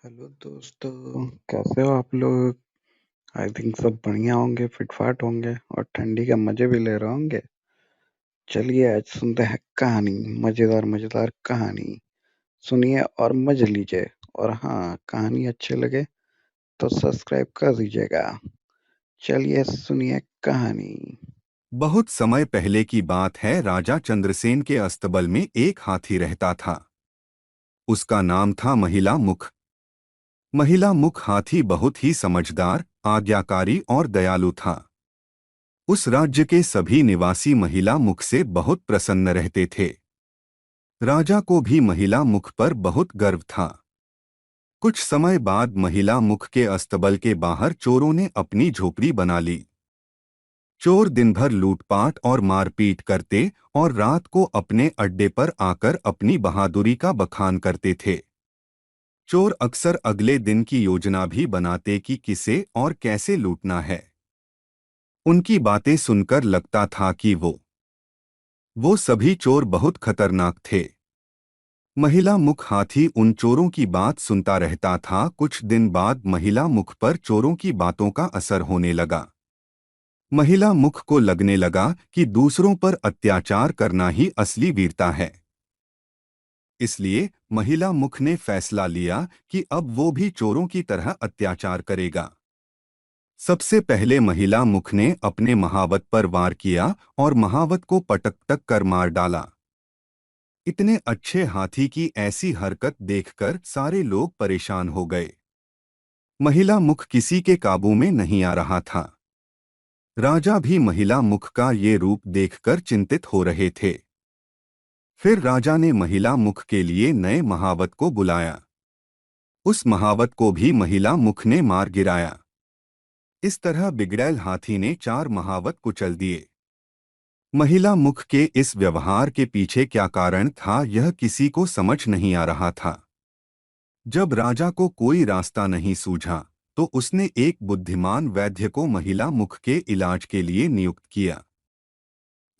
Hello दोस्तों, कैसे हो आप लोग। आई थिंक सब बढ़िया होंगे, फिटफाट होंगे और ठंडी के मजे भी ले रहे होंगे। चलिए आज सुनते हैं कहानी। मजेदार मजेदार कहानी सुनिए और मजे लीजिए। और हाँ, कहानी अच्छे लगे तो सब्सक्राइब कर दीजिएगा। चलिए सुनिए कहानी। बहुत समय पहले की बात है। राजा चंद्रसेन के अस्तबल में एक हाथी रहता था। उसका नाम था महिला मुख। महिला मुख हाथी बहुत ही समझदार, आज्ञाकारी और दयालु था। उस राज्य के सभी निवासी महिला मुख से बहुत प्रसन्न रहते थे। राजा को भी महिला मुख पर बहुत गर्व था। कुछ समय बाद महिला मुख के अस्तबल के बाहर चोरों ने अपनी झोपड़ी बना ली। चोर दिन भर लूटपाट और मारपीट करते और रात को अपने अड्डे पर आकर अपनी बहादुरी का बखान करते थे। चोर अक्सर अगले दिन की योजना भी बनाते कि किसे और कैसे लूटना है। उनकी बातें सुनकर लगता था कि वो सभी चोर बहुत खतरनाक थे। महिला मुख हाथी उन चोरों की बात सुनता रहता था। कुछ दिन बाद महिला मुख पर चोरों की बातों का असर होने लगा। महिला मुख को लगने लगा कि दूसरों पर अत्याचार करना ही असली वीरता है। इसलिए महिला मुख ने फैसला लिया कि अब वो भी चोरों की तरह अत्याचार करेगा। सबसे पहले महिला मुख ने अपने महावत पर वार किया और महावत को पटक टक कर मार डाला। इतने अच्छे हाथी की ऐसी हरकत देखकर सारे लोग परेशान हो गए। महिला मुख किसी के काबू में नहीं आ रहा था। राजा भी महिला मुख का ये रूप देखकर चिंतित हो रहे थे। फिर राजा ने महिला मुख के लिए नए महावत को बुलाया। उस महावत को भी महिला मुख ने मार गिराया। इस तरह बिगड़ैल हाथी ने 4 महावत कुचल दिए। महिला मुख के इस व्यवहार के पीछे क्या कारण था, यह किसी को समझ नहीं आ रहा था। जब राजा को कोई रास्ता नहीं सूझा, तो उसने एक बुद्धिमान वैद्य को महिला मुख के इलाज के लिए नियुक्त किया।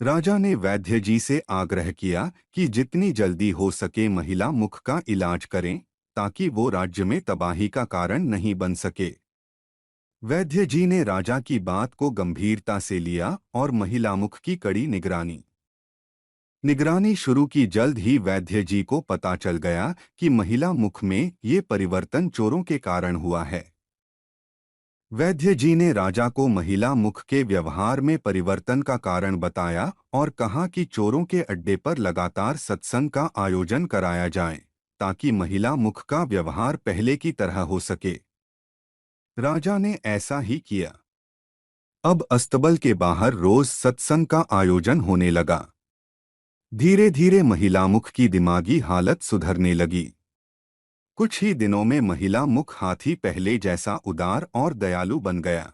राजा ने वैद्य जी से आग्रह किया कि जितनी जल्दी हो सके महिला मुख का इलाज करें, ताकि वो राज्य में तबाही का कारण नहीं बन सके। वैद्य जी ने राजा की बात को गंभीरता से लिया और महिला मुख की कड़ी निगरानी शुरू की। जल्द ही वैद्य जी को पता चल गया कि महिला मुख में ये परिवर्तन चोरों के कारण हुआ है। वैद्य जी ने राजा को महिला मुख के व्यवहार में परिवर्तन का कारण बताया और कहा कि चोरों के अड्डे पर लगातार सत्संग का आयोजन कराया जाए, ताकि महिला मुख का व्यवहार पहले की तरह हो सके। राजा ने ऐसा ही किया। अब अस्तबल के बाहर रोज सत्संग का आयोजन होने लगा। धीरे धीरे महिला मुख की दिमागी हालत सुधरने लगी। कुछ ही दिनों में महिला मुख हाथी पहले जैसा उदार और दयालु बन गया।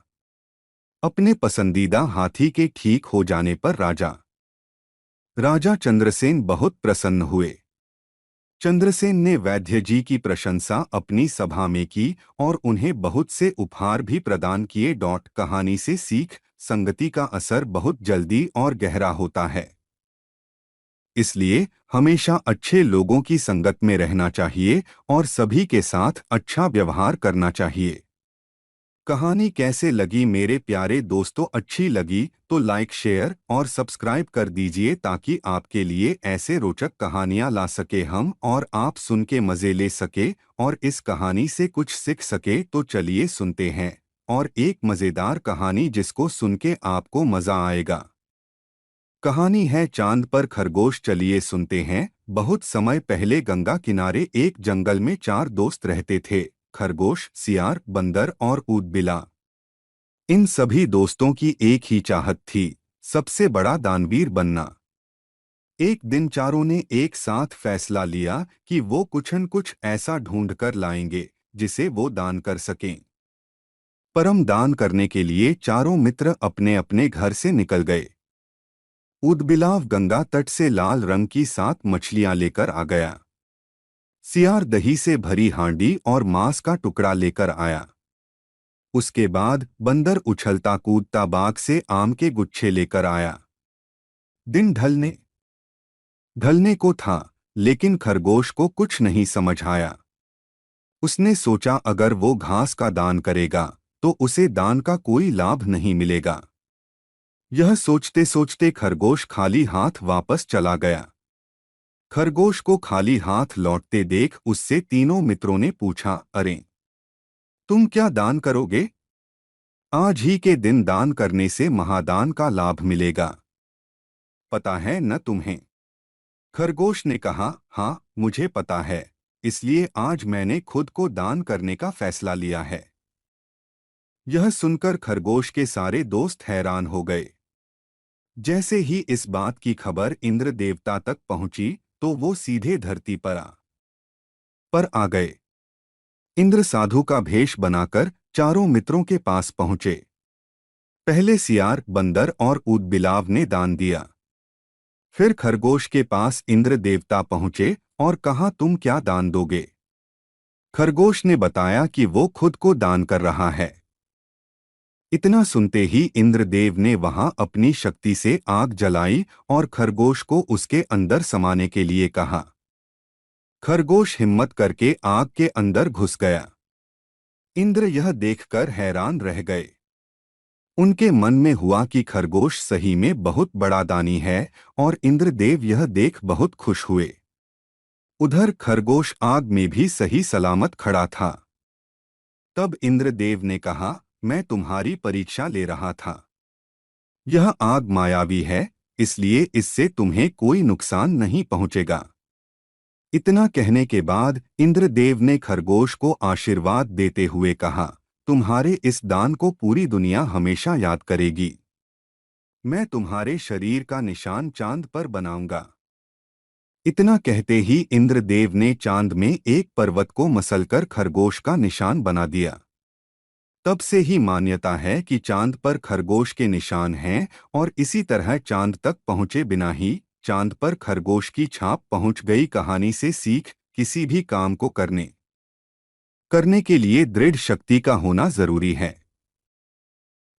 अपने पसंदीदा हाथी के ठीक हो जाने पर राजा चंद्रसेन बहुत प्रसन्न हुए। चंद्रसेन ने वैद्य जी की प्रशंसा अपनी सभा में की और उन्हें बहुत से उपहार भी प्रदान किए। कहानी से सीख, संगति का असर बहुत जल्दी और गहरा होता है। इसलिए हमेशा अच्छे लोगों की संगत में रहना चाहिए और सभी के साथ अच्छा व्यवहार करना चाहिए। कहानी कैसे लगी मेरे प्यारे दोस्तों? अच्छी लगी तो लाइक, शेयर और सब्सक्राइब कर दीजिए, ताकि आपके लिए ऐसे रोचक कहानियां ला सके हम और आप सुन के मज़े ले सके और इस कहानी से कुछ सीख सके। तो चलिए सुनते हैं और एक मज़ेदार कहानी जिसको सुन के आपको मज़ा आएगा। कहानी है चांद पर खरगोश। चलिए सुनते हैं। बहुत समय पहले गंगा किनारे एक जंगल में 4 दोस्त रहते थे, खरगोश, सियार, बंदर और ऊदबिला। इन सभी दोस्तों की एक ही चाहत थी, सबसे बड़ा दानवीर बनना। एक दिन चारों ने एक साथ फैसला लिया कि वो कुछ न कुछ ऐसा ढूंढ कर लाएंगे जिसे वो दान कर सकें। परम दान करने के लिए चारों मित्र अपने अपने घर से निकल गए। ऊदबिलाव गंगा तट से लाल रंग की 7 मछलियां लेकर आ गया। सियार दही से भरी हांडी और मांस का टुकड़ा लेकर आया। उसके बाद बंदर उछलता कूदता बाग से आम के गुच्छे लेकर आया। दिन ढलने ढलने को था, लेकिन खरगोश को कुछ नहीं समझ आया। उसने सोचा अगर वो घास का दान करेगा तो उसे दान का कोई लाभ नहीं मिलेगा। यह सोचते सोचते खरगोश खाली हाथ वापस चला गया। खरगोश को खाली हाथ लौटते देख उससे तीनों मित्रों ने पूछा, अरे तुम क्या दान करोगे? आज ही के दिन दान करने से महादान का लाभ मिलेगा, पता है न तुम्हें? खरगोश ने कहा, हाँ मुझे पता है, इसलिए आज मैंने खुद को दान करने का फैसला लिया है। यह सुनकर खरगोश के सारे दोस्त हैरान हो गए। जैसे ही इस बात की खबर इंद्र देवता तक पहुंची तो वो सीधे धरती पर आ गए। इंद्र साधु का भेष बनाकर चारों मित्रों के पास पहुंचे। पहले सियार, बंदर और ऊदबिलाव ने दान दिया। फिर खरगोश के पास इंद्र देवता पहुंचे और कहा, तुम क्या दान दोगे? खरगोश ने बताया कि वो खुद को दान कर रहा है। इतना सुनते ही इंद्रदेव ने वहां अपनी शक्ति से आग जलाई और खरगोश को उसके अंदर समाने के लिए कहा। खरगोश हिम्मत करके आग के अंदर घुस गया। इंद्र यह देखकर हैरान रह गए। उनके मन में हुआ कि खरगोश सही में बहुत बड़ा दानी है और इंद्रदेव यह देख बहुत खुश हुए। उधर खरगोश आग में भी सही सलामत खड़ा था। तब इंद्रदेव ने कहा, मैं तुम्हारी परीक्षा ले रहा था। यह आग मायावी है, इसलिए इससे तुम्हें कोई नुकसान नहीं पहुंचेगा। इतना कहने के बाद इंद्रदेव ने खरगोश को आशीर्वाद देते हुए कहा, तुम्हारे इस दान को पूरी दुनिया हमेशा याद करेगी। मैं तुम्हारे शरीर का निशान चांद पर बनाऊंगा। इतना कहते ही इंद्रदेव ने चांद में एक पर्वत को मसलकर खरगोश का निशान बना दिया। तब से ही मान्यता है कि चांद पर खरगोश के निशान हैं और इसी तरह चांद तक पहुंचे बिना ही चांद पर खरगोश की छाप पहुंच गई। कहानी से सीख, किसी भी काम को करने के लिए दृढ़ शक्ति का होना जरूरी है।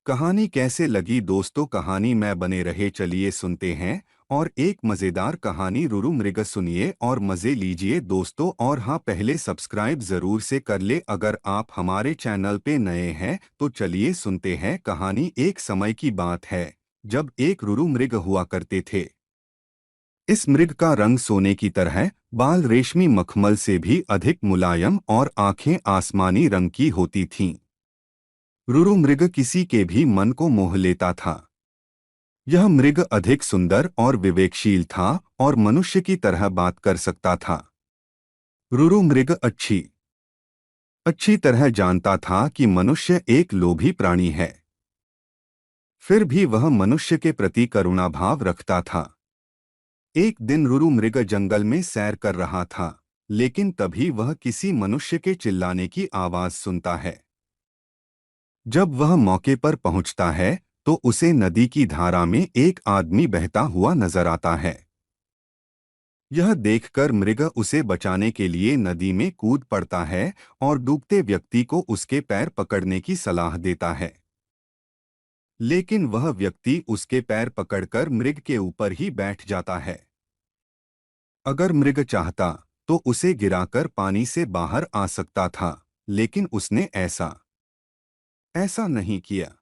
कहानी कैसे लगी दोस्तों? कहानी में बने रहे, चलिए सुनते हैं और एक मज़ेदार कहानी रुरु मृग सुनिए और मज़े लीजिए दोस्तों। और हाँ, पहले सब्सक्राइब ज़रूर से कर ले अगर आप हमारे चैनल पे नए हैं। तो चलिए सुनते हैं कहानी। एक समय की बात है जब एक रुरु मृग हुआ करते थे। इस मृग का रंग सोने की तरह, बाल रेशमी मखमल से भी अधिक मुलायम और आंखें आसमानी रंग की होती थीं। रुरु मृग किसी के भी मन को मोह लेता था। यह मृग अधिक सुंदर और विवेकशील था और मनुष्य की तरह बात कर सकता था। रुरु मृग अच्छी तरह जानता था कि मनुष्य एक लोभी प्राणी है। फिर भी वह मनुष्य के प्रति करुणा भाव रखता था। एक दिन रुरु मृग जंगल में सैर कर रहा था, लेकिन तभी वह किसी मनुष्य के चिल्लाने की आवाज सुनता है। जब वह मौके पर पहुंचता है तो उसे नदी की धारा में एक आदमी बहता हुआ नजर आता है। यह देखकर मृग उसे बचाने के लिए नदी में कूद पड़ता है और डूबते व्यक्ति को उसके पैर पकड़ने की सलाह देता है। लेकिन वह व्यक्ति उसके पैर पकड़कर मृग के ऊपर ही बैठ जाता है। अगर मृग चाहता तो उसे गिराकर पानी से बाहर आ सकता था, लेकिन उसने ऐसा नहीं किया।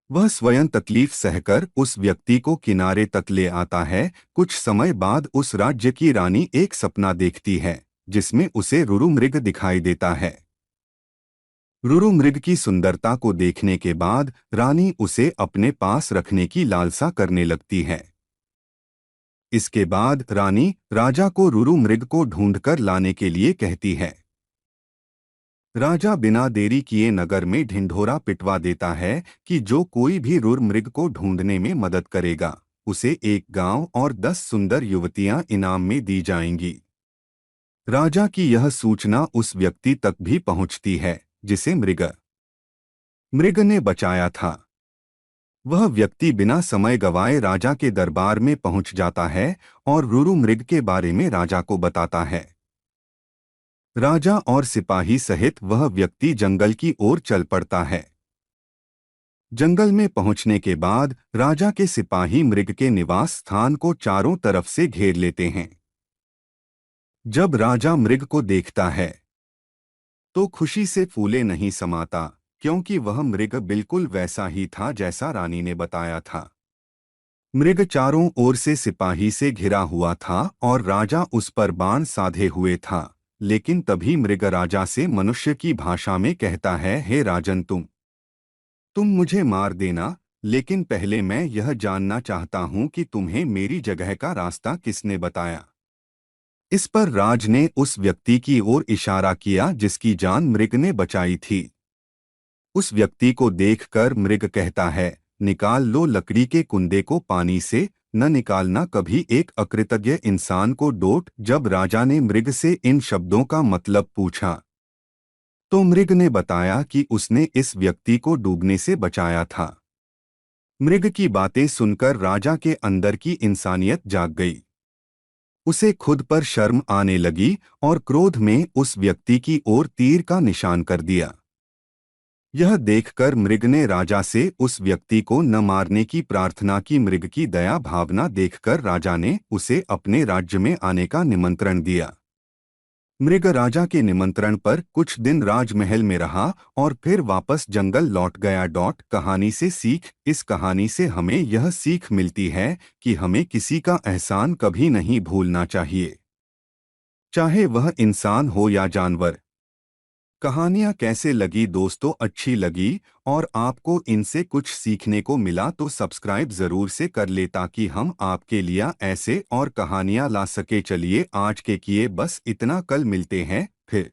वह स्वयं तकलीफ सहकर उस व्यक्ति को किनारे तक ले आता है। कुछ समय बाद उस राज्य की रानी एक सपना देखती है जिसमें उसे रुरु मृग दिखाई देता है। रुरु मृग की सुंदरता को देखने के बाद रानी उसे अपने पास रखने की लालसा करने लगती है। इसके बाद रानी राजा को रुरु मृग को ढूंढकर लाने के लिए कहती है। राजा बिना देरी किए नगर में ढिंढोरा पिटवा देता है कि जो कोई भी रुरु मृग को ढूंढने में मदद करेगा उसे एक गांव और 10 सुंदर युवतियां इनाम में दी जाएंगी। राजा की यह सूचना उस व्यक्ति तक भी पहुंचती है जिसे मृग ने बचाया था। वह व्यक्ति बिना समय गवाए राजा के दरबार में पहुंच जाता है और रुरु मृग के बारे में राजा को बताता है। राजा और सिपाही सहित वह व्यक्ति जंगल की ओर चल पड़ता है। जंगल में पहुंचने के बाद राजा के सिपाही मृग के निवास स्थान को चारों तरफ से घेर लेते हैं। जब राजा मृग को देखता है तो खुशी से फूले नहीं समाता, क्योंकि वह मृग बिल्कुल वैसा ही था जैसा रानी ने बताया था। मृग चारों ओर से सिपाही से घिरा हुआ था और राजा उस पर बाण साधे हुए था। लेकिन तभी मृग राजा से मनुष्य की भाषा में कहता है, हे राजन, तुम मुझे मार देना, लेकिन पहले मैं यह जानना चाहता हूं कि तुम्हें मेरी जगह का रास्ता किसने बताया। इस पर राज ने उस व्यक्ति की ओर इशारा किया जिसकी जान मृग ने बचाई थी। उस व्यक्ति को देखकर मृग कहता है, निकाल लो लकड़ी के कुंदे को पानी से, न निकालना कभी एक अकृतज्ञ इंसान को डोट। जब राजा ने मृग से इन शब्दों का मतलब पूछा तो मृग ने बताया कि उसने इस व्यक्ति को डूबने से बचाया था। मृग की बातें सुनकर राजा के अंदर की इंसानियत जाग गई। उसे खुद पर शर्म आने लगी और क्रोध में उस व्यक्ति की ओर तीर का निशान कर दिया। यह देखकर मृग ने राजा से उस व्यक्ति को न मारने की प्रार्थना की। मृग की दया भावना देखकर राजा ने उसे अपने राज्य में आने का निमंत्रण दिया। मृग राजा के निमंत्रण पर कुछ दिन राजमहल में रहा और फिर वापस जंगल लौट गया। कहानी से सीख। इस कहानी से हमें यह सीख मिलती है कि हमें किसी का एहसान कभी नहीं भूलना चाहिए, चाहे वह इंसान हो या जानवर। कहानियाँ कैसे लगी दोस्तों? अच्छी लगी और आपको इनसे कुछ सीखने को मिला तो सब्सक्राइब ज़रूर से कर ले, ताकि हम आपके लिए ऐसे और कहानियाँ ला सके। चलिए आज के किए बस इतना, कल मिलते हैं फिर।